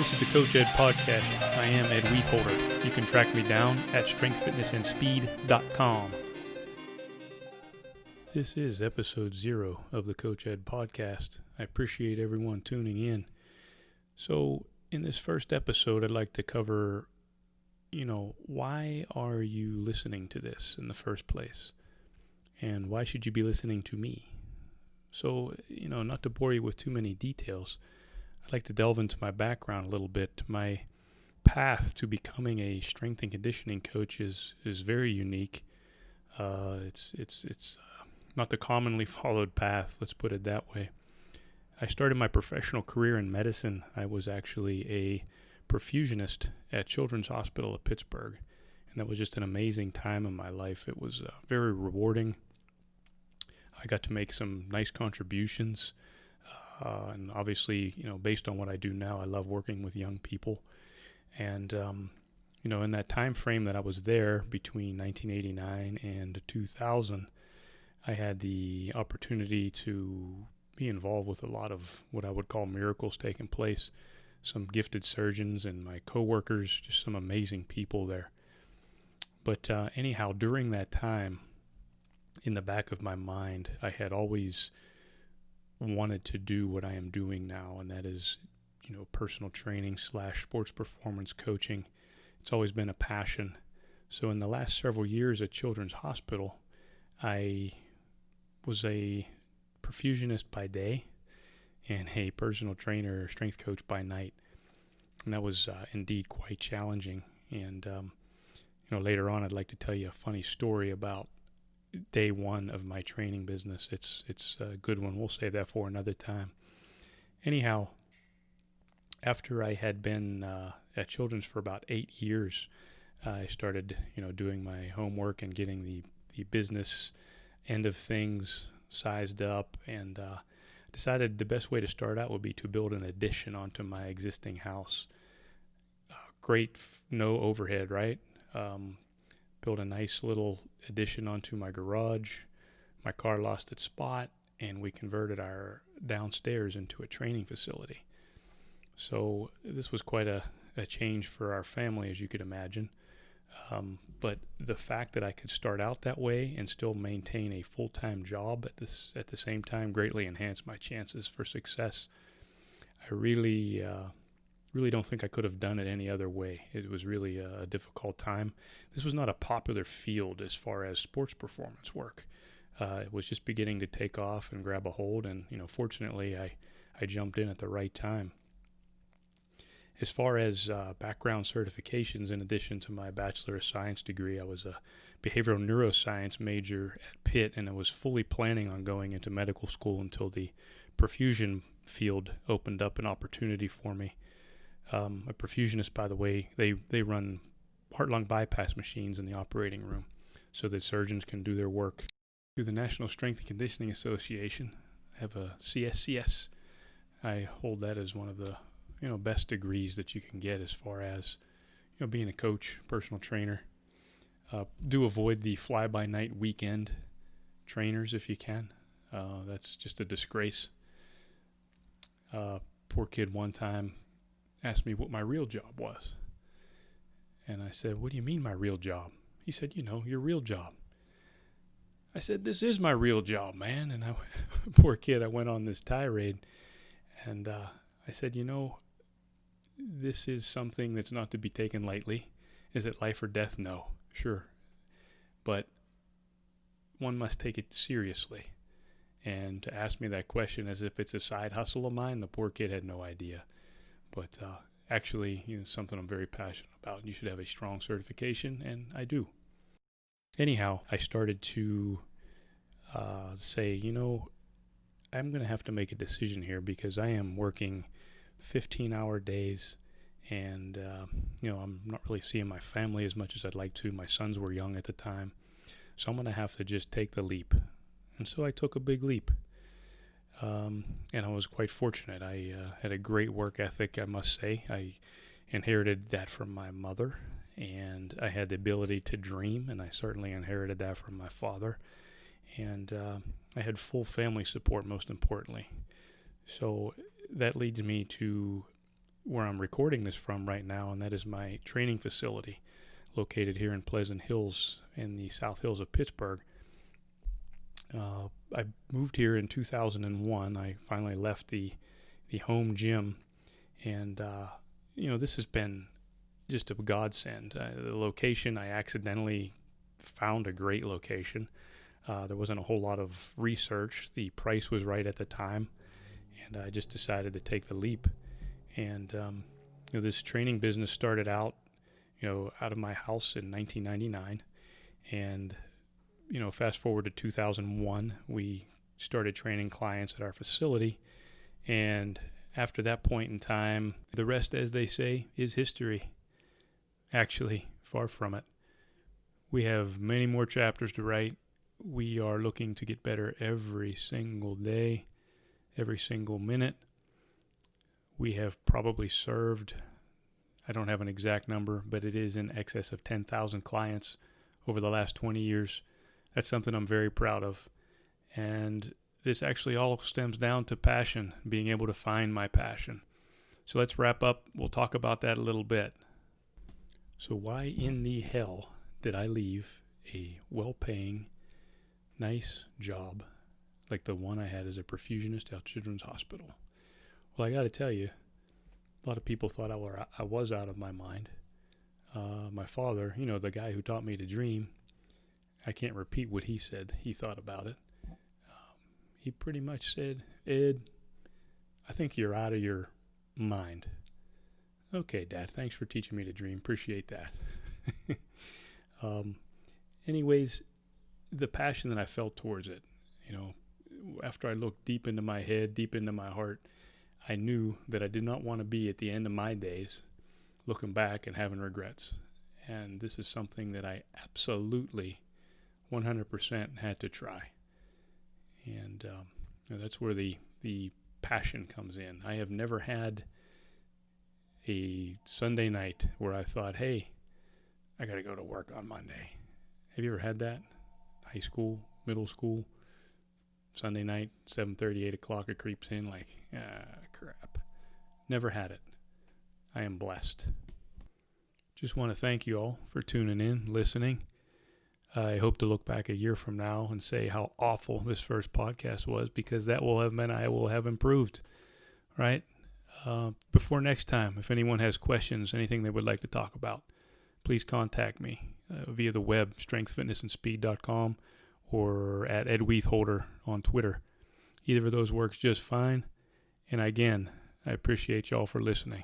This is the Coach Ed Podcast. I am Ed Wietholder. You can track me down at strengthfitnessandspeed.com. This is episode 0 of the Coach Ed Podcast. I appreciate everyone tuning in. So in this first episode, I'd like to cover, why are you listening to this in the first place? And why should you be listening to me? So, not to bore you with too many details, I'd like to delve into my background a little bit. My path to becoming a strength and conditioning coach is very unique. It's not the commonly followed path, let's put it that way. I started my professional career in medicine. I was actually a perfusionist at Children's Hospital of Pittsburgh, and that was just an amazing time in my life. It was very rewarding. I got to make some nice contributions. And obviously, based on what I do now, I love working with young people. And, in that time frame that I was there between 1989 and 2000, I had the opportunity to be involved with a lot of what I would call miracles taking place. Some gifted surgeons and my coworkers, just some amazing people there. But anyhow, during that time, in the back of my mind, I had always wanted to do what I am doing now, and that is, personal training / sports performance coaching. It's always been a passion. So in the last several years at Children's Hospital, I was a perfusionist by day and a personal trainer, strength coach by night. And that was indeed quite challenging. And, later on, I'd like to tell you a funny story about day one of my training business. It's a good one. We'll save that for another time. Anyhow, after I had been at Children's for about 8 years, I started, doing my homework and getting the business end of things sized up, and decided the best way to start out would be to build an addition onto my existing house. Great, no overhead, right? Built a nice little addition onto my garage. My car lost its spot, and we converted our downstairs into a training facility. So this was quite a change for our family, as you could imagine. But the fact that I could start out that way and still maintain a full-time job at the same time greatly enhanced my chances for success. I really don't think I could have done it any other way. It was really a difficult time. This was not a popular field as far as sports performance work. It was just beginning to take off and grab a hold, and fortunately I jumped in at the right time. As far as background certifications, in addition to my Bachelor of Science degree, I was a behavioral neuroscience major at Pitt, and I was fully planning on going into medical school until the perfusion field opened up an opportunity for me. A perfusionist, by the way, they run heart-lung bypass machines in the operating room so that surgeons can do their work. Through the National Strength and Conditioning Association, I have a CSCS. I hold that as one of the best degrees that you can get as far as being a coach, personal trainer. Do avoid the fly-by-night weekend trainers if you can. That's just a disgrace. Poor kid one time asked me what my real job was. And I said, "What do you mean my real job?" He said, "Your real job." I said, "This is my real job, man." And poor kid, I went on this tirade. And I said, this is something that's not to be taken lightly. Is it life or death? No, sure. But one must take it seriously. And to ask me that question as if it's a side hustle of mine, the poor kid had no idea. But actually, it's something I'm very passionate about. You should have a strong certification, and I do. Anyhow, I started to say, I'm going to have to make a decision here because I am working 15-hour days, and I'm not really seeing my family as much as I'd like to. My sons were young at the time, so I'm going to have to just take the leap. And so I took a big leap. And I was quite fortunate. I had a great work ethic, I must say. I inherited that from my mother, and I had the ability to dream, and I certainly inherited that from my father. And I had full family support, most importantly. So that leads me to where I'm recording this from right now, and that is my training facility located here in Pleasant Hills in the South Hills of Pittsburgh. I moved here in 2001. I finally left the home gym, and this has been just a godsend. The location, I accidentally found a great location. There wasn't a whole lot of research. The price was right at the time, and I just decided to take the leap. And this training business started out, out of my house in 1999, and fast forward to 2001, we started training clients at our facility, and after that point in time, the rest, as they say, is history. Actually, far from it. We have many more chapters to write. We are looking to get better every single day, every single minute. We have probably served, I don't have an exact number, but it is in excess of 10,000 clients over the last 20 years. That's something I'm very proud of. And this actually all stems down to passion, being able to find my passion. So let's wrap up. We'll talk about that a little bit. So why in the hell did I leave a well-paying, nice job like the one I had as a perfusionist at Children's Hospital? Well, I got to tell you, a lot of people thought I was out of my mind. My father, the guy who taught me to dream, I can't repeat what he said. He thought about it. He pretty much said, "Ed, I think you're out of your mind." Okay, Dad, thanks for teaching me to dream. Appreciate that. Anyways, the passion that I felt towards it, after I looked deep into my head, deep into my heart, I knew that I did not want to be at the end of my days looking back and having regrets. And this is something that I absolutely 100% had to try. And that's where the passion comes in. I have never had a Sunday night where I thought, hey, I got to go to work on Monday. Have you ever had that? High school, middle school, Sunday night, 7:30, 8 o'clock, it creeps in like, crap. Never had it. I am blessed. Just want to thank you all for tuning in, listening. I hope to look back a year from now and say how awful this first podcast was, because that will have meant I will have improved, right? Before next time, if anyone has questions, anything they would like to talk about, please contact me via the web, strengthfitnessandspeed.com, or at Ed Wietholder on Twitter. Either of those works just fine. And again, I appreciate y'all for listening.